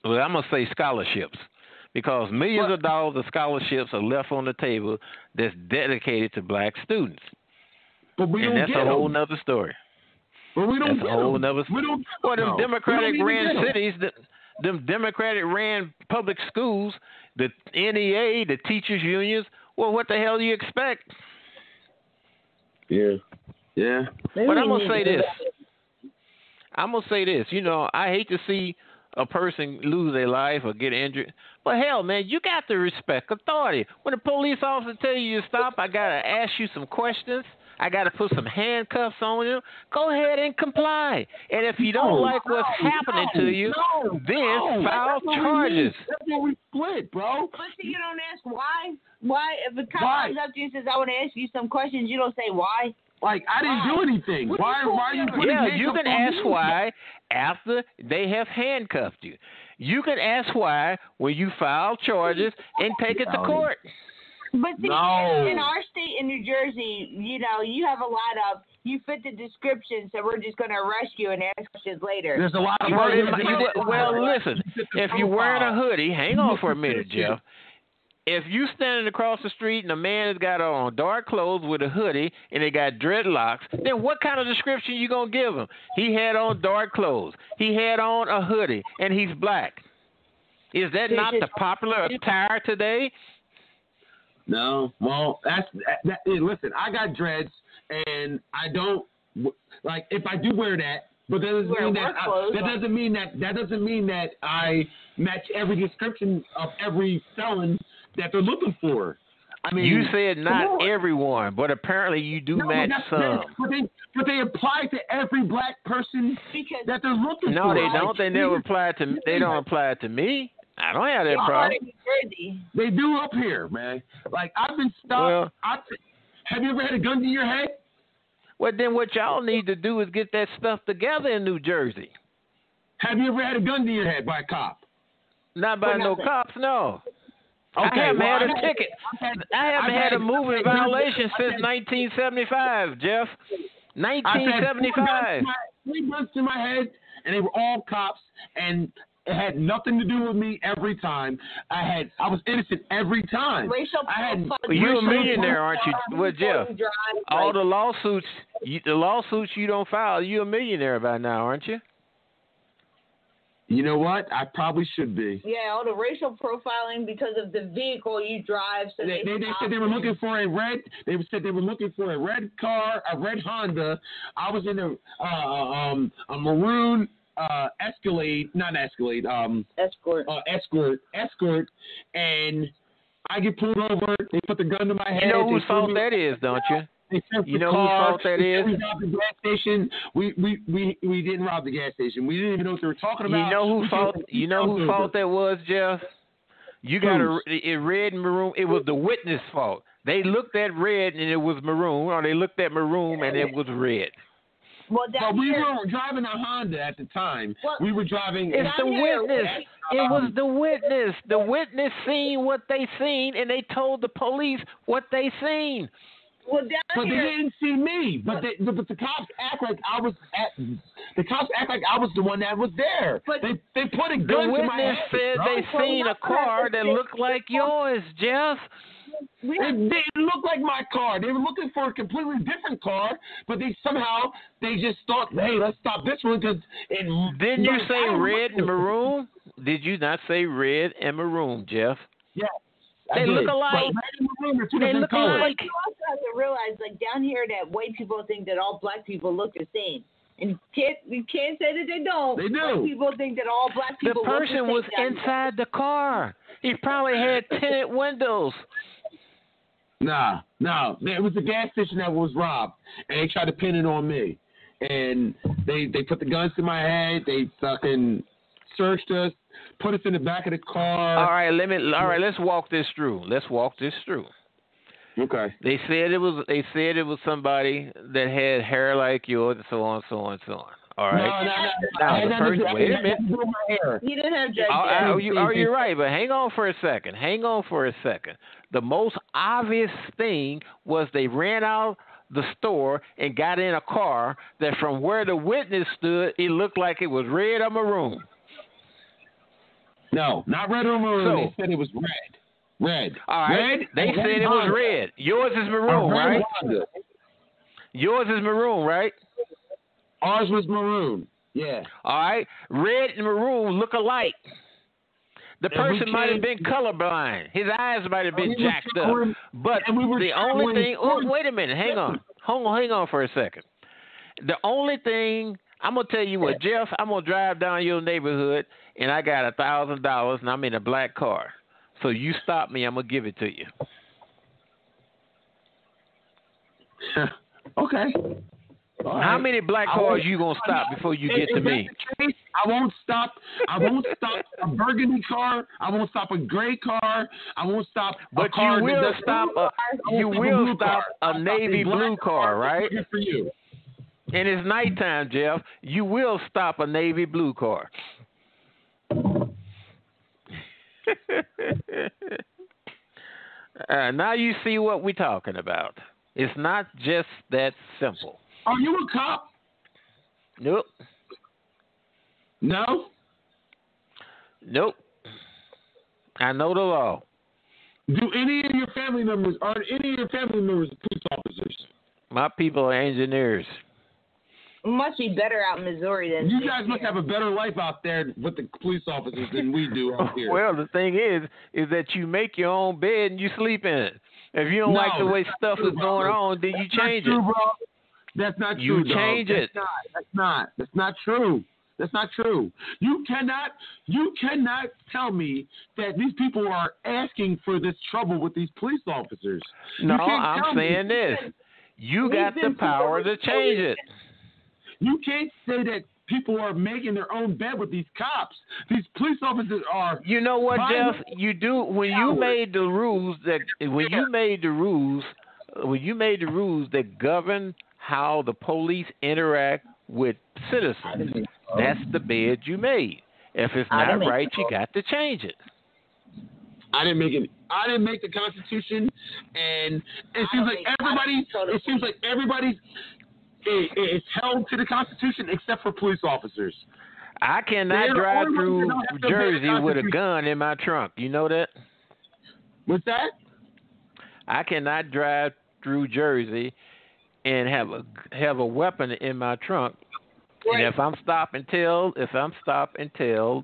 Well, I'm gonna say scholarships, because millions of dollars of scholarships are left on the table that's dedicated to black students. But we don't get them. That's a whole nother story. But we don't That's a whole nother story. Well, them Democratic ran cities, them Democratic ran public schools, the NEA, the teachers unions. Well, what the hell do you expect? Yeah. Yeah. But I'm gonna say this. You know, I hate to see a person lose their life or get injured. But hell, man, you got to respect authority. When a police officer tell you to stop, I gotta ask you some questions. I gotta put some handcuffs on you. Go ahead and comply. And if you don't like what's happening to you, then file charges. That's why we split, bro. But see, you don't ask why. Why? If a cop comes up to you and says, "I want to ask you some questions," you don't say why. Like, I didn't do anything. Why are you putting handcuffs on me? You can ask why after they have handcuffed you. You can ask why when you file charges and take it to court. But see, in our state, in New Jersey, you know, you have a lot of, you fit the description, so we're just going to arrest you and ask questions later. There's a lot of well, listen, if you're wearing a hoodie, hang on for a minute, Jeff. If you standing across the street and a man has got on dark clothes with a hoodie and they got dreadlocks, then what kind of description you gonna give him? He had on dark clothes. He had on a hoodie, and he's black. Is that not the popular attire today? No. Well, hey, listen, I got dreads, and I don't like if I do wear that. But that doesn't mean that I match every description of every felon that they're looking for. I mean, you said not everyone, but apparently you do match some. But they apply to every black person that they're looking for. No, they don't. They never apply to. They don't apply to me. I don't have that problem. They do up here, man. Like, I've been stopped. Have you ever had a gun to your head? Well, then what y'all need to do is get that stuff together in New Jersey. Have you ever had a gun to your head by a cop? Not by no cops, no. Okay, I haven't had a ticket. I haven't had a moving violation since 1975, Jeff. 1975. Three guns to my head, and they were all cops, and it had nothing to do with me every time. I was innocent every time. You're a millionaire, aren't you? Well, Jeff, all the lawsuits you don't file, you're a millionaire by now, aren't you? You know what? I probably should be. Yeah, all the racial profiling because of the vehicle you drive. So they said they were looking for a red. They said they were looking for a red car, a red Honda. I was in a maroon Escort, and I get pulled over. They put the gun to my head. You know whose fault that is, don't you? You know whose fault that is? We robbed the gas station. We didn't rob the gas station. We didn't even know what they were talking about. You know whose fault? You know whose fault that was, Jeff? You got a red and maroon. It was the witness' fault. They looked at red and it was maroon, or they looked at maroon and it was red. Well, we were driving a Honda at the time. We were driving. It's the witness. It was the witness. The witness seen what they seen, and they told the police what they seen. Well, but they didn't see me. But the cops act like I was the one that was there. But they put a gun to my head. The witness said they seen a car that looked like yours, Jeff. It didn't look like my car. They were looking for a completely different car, but they just thought, hey, let's stop this one because. Didn't you say red and maroon? Did you not say red and maroon, Jeff? Yeah. They look alike. They look alike. You also have to realize, like down here, that white people think that all black people look the same. And you can't say that they don't. They do. White people think that all black people look the same. The person was inside the car. He probably had tinted windows. No. It was the gas station that was robbed, and they tried to pin it on me. And they put the guns to my head. They fucking searched us, put us in the back of the car. All right, let's walk this through. Okay. They said it was somebody that had hair like yours, and so on, so on, so on. All right. No. Wait a minute. You didn't have dreadlocks. You're right, but hang on for a second. The most obvious thing was they ran out the store and got in a car that from where the witness stood, it looked like it was red or maroon. No, not red or maroon. They said it was red. Red. All right. They said it was red. Yours is maroon, right? Yours is maroon, right? Ours was maroon. Yeah. All right. Red and maroon look alike. The person might have been colorblind. His eyes might have been jacked up. But the only thing... Oh, wait a minute. Hang on. hang on for a second. The only thing I'm gonna tell you what, Jeff, I'm gonna drive down your neighborhood and I got $1,000 and I'm in a black car. So you stop me, I'm gonna give it to you. Okay. How many black cars you gonna stop before you get to me? I won't stop a burgundy car. I won't stop a gray car. I won't stop a car. You will stop a navy blue car, right? Good for you. And it's nighttime, Jeff. You will stop a navy blue car. Now you see what we're talking about. It's not just that simple. Are you a cop? Nope. No? Nope. I know the law. Are any of your family members police officers? My people are engineers. It must be better out in Missouri than you guys must have a better life out there with the police officers than we do out here. Well, the thing is that you make your own bed and you sleep in it. If you don't like the way stuff is going on, then you change it. Bro. That's not true. You change it. That's not true. That's not true. You cannot tell me that these people are asking for this trouble with these police officers. No, I'm saying this. You got the power to change it. You can't say that people are making their own bed with these cops. These police officers are. You know what, Jeff? You do when you made the rules that govern how the police interact with citizens. That's the bed you made. If it's not right, you got to change it. I didn't make it. I didn't make the Constitution, and it seems like everybody is held to the Constitution except for police officers. I cannot drive through Jersey with a gun in my trunk. You know that? What's that? I cannot drive through Jersey and have a weapon in my trunk. Right. And if I'm stopping till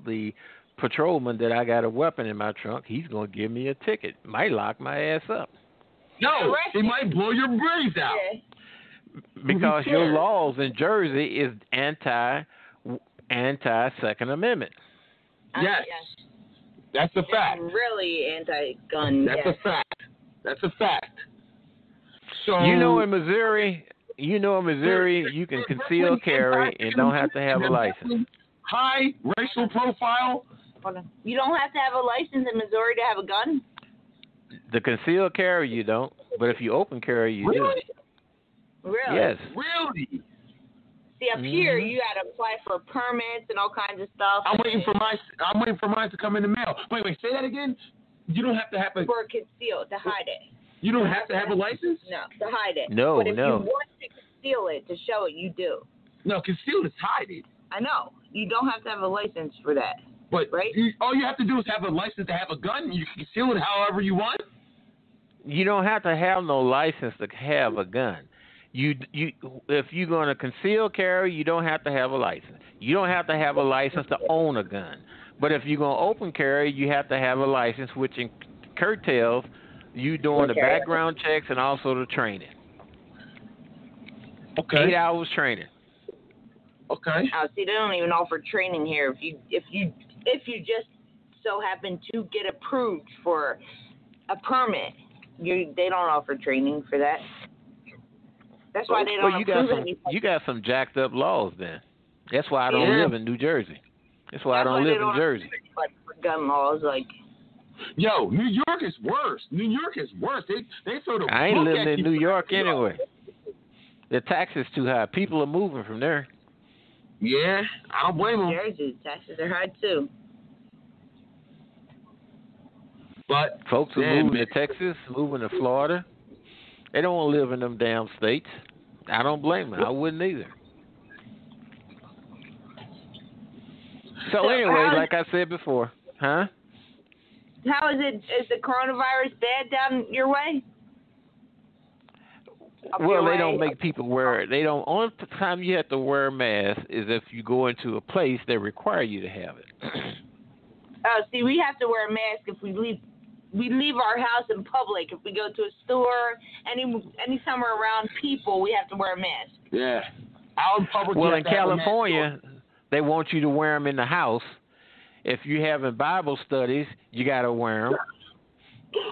the patrolman that I got a weapon in my trunk, he's gonna give me a ticket. Might lock my ass up. No, he might blow your brains out. Because your laws in Jersey is anti Second Amendment. Yes. That's a fact. Really anti-gun. That's a fact. So in Missouri, you can conceal carry and don't have to have a license. High racial profile. Hold on. You don't have to have a license in Missouri to have a gun? The concealed carry you don't, but if you open carry you do. Really? Yes. Really? See, up here you got to apply for permits and all kinds of stuff. I'm waiting for mine to come in the mail. Wait, say that again. You don't have to have a for conceal to hide it. You don't have to have a license? No, to hide it. No, but if you want to conceal it, to show it, you do. No, conceal is hide it. I know. You don't have to have a license for that. But right? All you have to do is have a license to have a gun. You can conceal it however you want. You don't have to have no license to have a gun. If you're going to conceal carry, you don't have to have a license. You don't have to have a license to own a gun. But if you're going to open carry, you have to have a license, which curtails you doing the background checks and also the training. Okay. 8 hours training. Okay. See, they don't even offer training here. If you just so happen to get approved for a permit, they don't offer training for that. That's why they don't approve anything. You got some jacked up laws then. That's why I don't live in New Jersey. That's why I don't live in Jersey. Like gun laws, like. Yo, New York is worse. New York is worse. They sort of. I ain't living in New York anyway. The taxes too high. People are moving from there. Yeah, I don't blame them. Jersey taxes are high too. But folks are moving to Texas, moving to Florida. They don't want to live in them damn states. I don't blame them. I wouldn't either. So anyway, like I said before, huh? How is it? Is the coronavirus bad down your way? Well, they don't make people wear it. They don't. Only time you have to wear a mask is if you go into a place that require you to have it. Oh, see, we have to wear a mask if we leave we leave our house in public. If we go to a store, any somewhere around people, we have to wear a mask. Yeah. Out in public. Well, in California, they want you to wear them in the house. If you're having Bible studies, you got to wear them.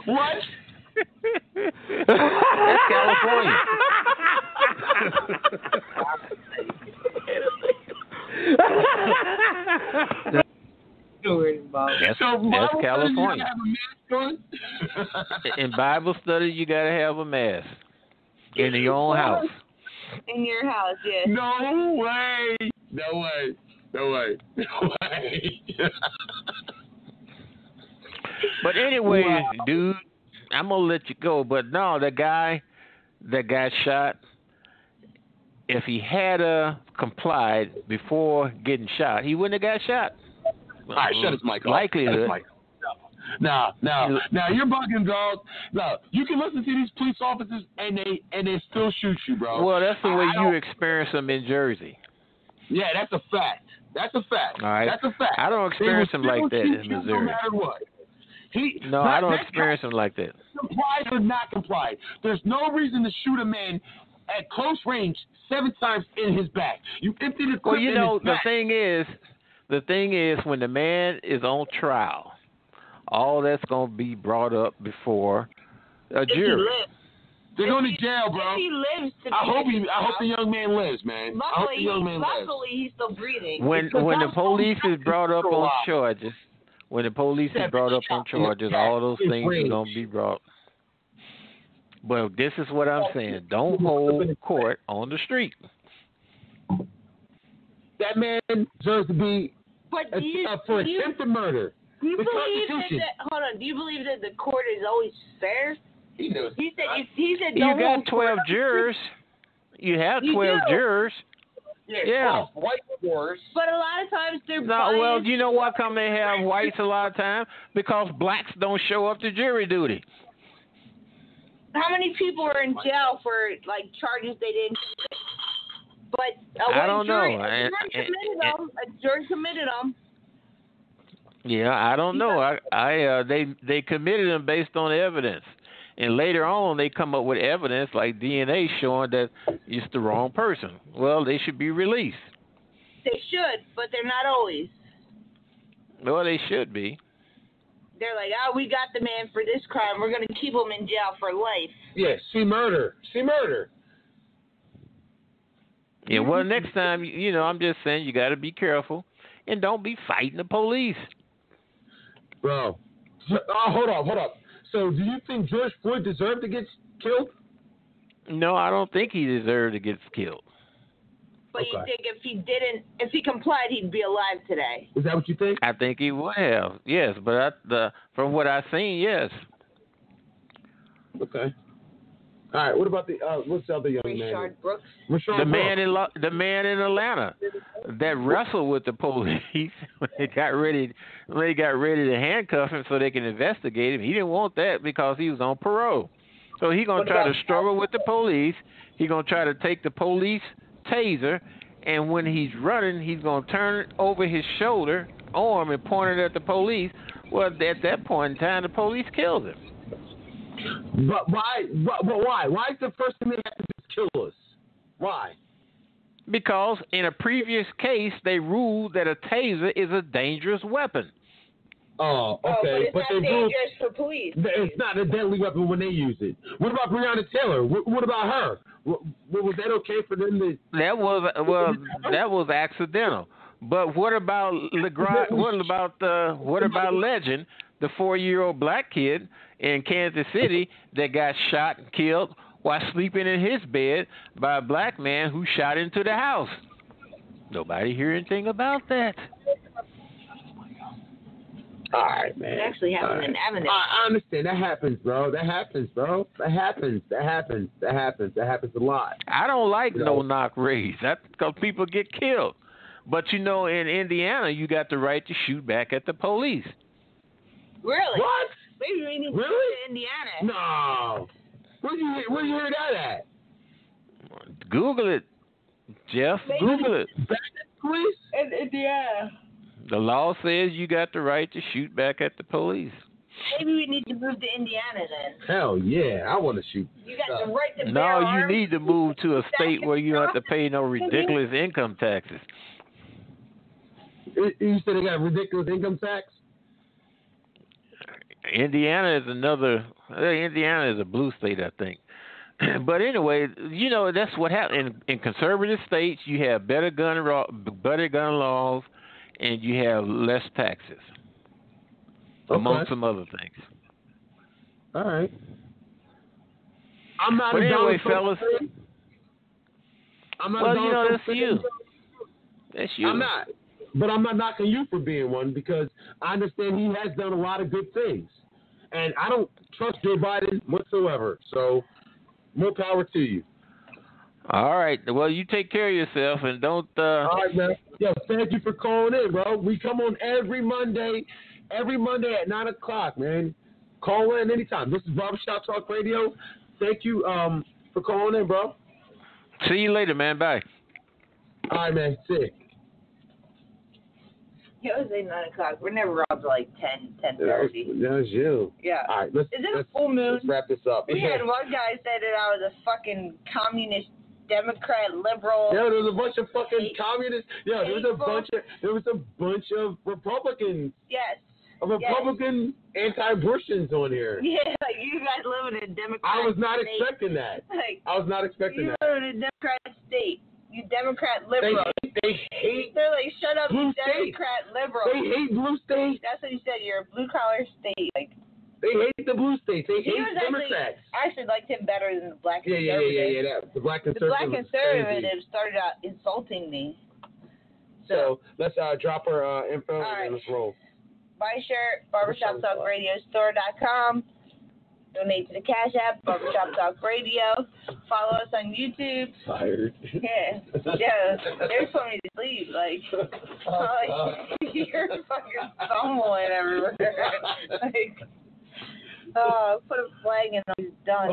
What? That's California. That's California. In Bible study, you got to have a mask in your own house. In your house, yes. No way. No way. No way. No way. But anyway, dude, I'm gonna let you go. But no, the guy that got shot, if he had complied before getting shot, he wouldn't have got shot. All right, shut his mic off. Likelihood. No, you're bugging, dog. No, you can listen to these police officers and they still shoot you, bro. Well, that's the way you experience them in Jersey. Yeah, that's a fact. That's a fact. All right. That's a fact. I don't experience them like that in Missouri. No matter what. I don't experience them like that. Complied or not complied, there's no reason to shoot a man at close range 7 times in his back. You empty the clip. Well, you know, in his back. the thing is, when the man is on trial, all that's going to be brought up before a jury. They're going to jail, bro. If he lives to I hope the young man lives, man. Luckily, he's still breathing. When the police is brought up on charges, all those things are going to be brought. Well, this is what I'm saying. Don't hold court on the street. That man deserves to be for attempted murder. Do you believe do you believe that the court is always fair? He knows. He said you got 12 jurors. You have 12 jurors. Yeah. White jurors. But a lot of times they're biased. Well, do you know why come they have whites a lot of times? Because blacks don't show up to jury duty. How many people are in jail for like charges they didn't commit? But I don't know. A jury committed them. Yeah, I don't know. They committed them based on evidence, and later on they come up with evidence like DNA showing that it's the wrong person. Well, they should be released. They should, but they're not always. Well, they should be. They're like, we got the man for this crime. We're going to keep him in jail for life. Yeah, see murder. Yeah, well, next time, I'm just saying you got to be careful and don't be fighting the police. Bro, hold up. So do you think George Floyd deserved to get killed? No, I don't think he deserved to get killed. But you think if he complied, he'd be alive today? Is that what you think? I think he would have, yes. But from what I've seen, yes. Okay. All right. What about what's the other young man? Rashard Brooks. The man in Atlanta that wrestled with the police when they got ready to handcuff him so they can investigate him. He didn't want that because he was on parole. So he's gonna try to struggle with the police. He's gonna try to take the police taser, and when he's running, he's gonna turn it over his shoulder, arm, and point it at the police. Well, at that point in time, the police killed him. But why? But why? Why is the first thing they have to do is kill us? Why? Because in a previous case, they ruled that a taser is a dangerous weapon. Oh, okay. But it's not dangerous for police. It's not a deadly weapon when they use it. What about Breonna Taylor? What about her? Was that okay for them to? That was accidental. But what about LeGrand? What about Legend, the 4-year-old black kid in Kansas City that got shot and killed while sleeping in his bed by a black man who shot into the house? Nobody hear anything about that. All right, man. It actually happened in Avenue. I understand. That happens, bro. That happens a lot. I don't like no-knock raids. That's because people get killed. But, in Indiana, you got the right to shoot back at the police. Really? What? Maybe we need to go to Indiana. No. Where you hear that at? Google it, Jeff. Google it. Police? In Indiana. The law says you got the right to shoot back at the police. Maybe we need to move to Indiana then. Hell yeah, I want to shoot. You got the right to bear No, you arms. need to move to a state where you don't have to pay no ridiculous income taxes. You said they got ridiculous income tax? Indiana is Indiana is a blue state, I think. But anyway, you know, that's what happened. In conservative states, you have better gun laws, and you have less taxes, among some other things. All right. I'm not but a anyway, Donald fellas. Trump. I'm not Well, a Donald Trump that's you. That's you. I'm not. But I'm not knocking you for being one because I understand he has done a lot of good things. And I don't trust Joe Biden whatsoever. So, more power to you. All right. Well, you take care of yourself and don't. All right, man. Yeah, thank you for calling in, bro. We come on every Monday at 9 o'clock, man. Call in anytime. This is Barbershop Talk Radio. Thank you for calling in, bro. See you later, man. Bye. All right, man. See you. It was at 9 o'clock. We're never up to like 10:30. That was you. Yeah. All right, Is it a full moon? Let's wrap this up. We had one guy say that I was a fucking communist, Democrat, liberal. Yeah, there was a bunch of fucking communists. Yeah, there was a bunch of Republicans. Yes. Republican anti-Bushans on here. Yeah, like you guys live in a Democrat I was not state. expecting that. Like, I was not expecting that. that. You live in a Democrat state. You Democrat liberal. They hate. They're like, shut up, blue you Democrat states. liberal. They hate blue states. That's what you said. You're a blue collar state. Like. They hate the blue states. They hate I Democrats. actually liked him better than the black conservative. Yeah. The black conservative. The black conservative started out insulting me. So let's drop our info and let's roll. Buy a shirt, barbershoptalkradiostore.com. Donate to the Cash App, Barbershop Talk Radio. Follow us on YouTube. Tired. Yeah. They're putting me to sleep. Like, you're fucking stumbling everywhere. Like, put a flag in them. He's done.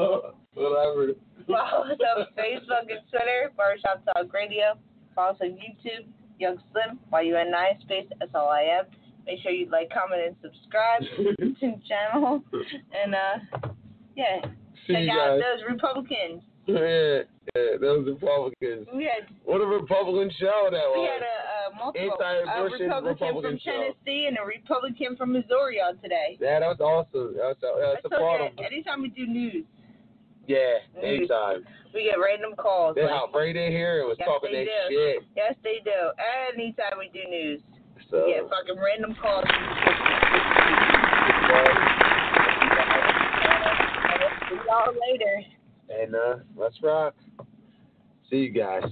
Whatever. Follow us on Facebook and Twitter, Barbershop Talk Radio. Follow us on YouTube, Young Slim, YUNI space SLIM. Make sure you like, comment, and subscribe to the channel. And, check out those Republicans. Yeah, those Republicans. What a Republican show that was. We had a Republican from Tennessee and a Republican from Missouri on today. Yeah, that was awesome. That's a problem. Anytime we do news. Yeah, anytime. We get random calls. They hop right in here and was talking that shit. Yes, they do. Anytime we do news. So. We get fucking random calls. See y'all later. And let's rock. See you guys.